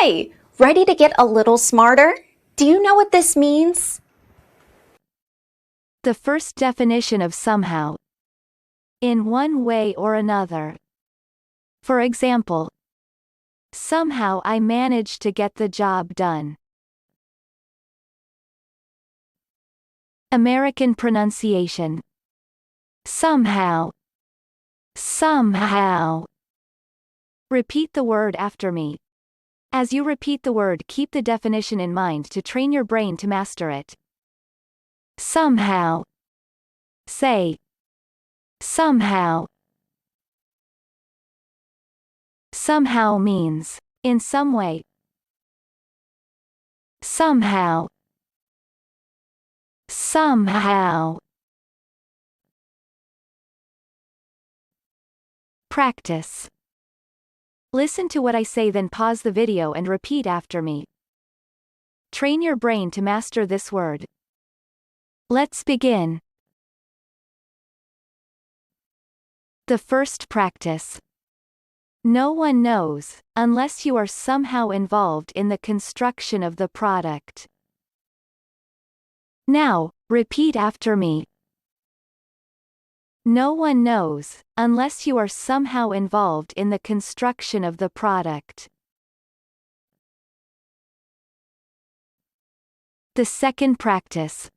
Hi, ready to get a little smarter? Do you know what this means? The first definition of somehow. In one way or another. For example, somehow I managed to get the job done. American pronunciation. Somehow. Somehow. Repeat the word after me. As you repeat the word, keep the definition in mind to train your brain to master it. Somehow. Say. Somehow. Somehow means, in some way. Somehow. Somehow. Practice. Listen to what I say, then pause the video and repeat after me. Train your brain to master this word. Let's begin. The first practice. No one knows, unless you are somehow involved in the construction of the product. Now, repeat after me. No one knows, unless you are somehow involved in the construction of the product. The second practice.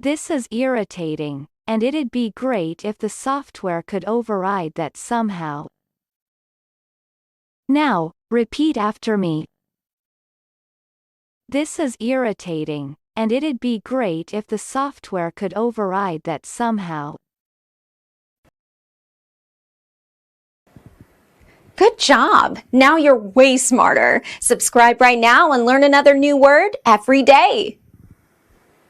This is irritating, and it'd be great if the software could override that somehow. Now, repeat after me. This is irritating, and it'd be great if the software could override that somehow. Good job! Now you're way smarter. Subscribe right now and learn another new word every day.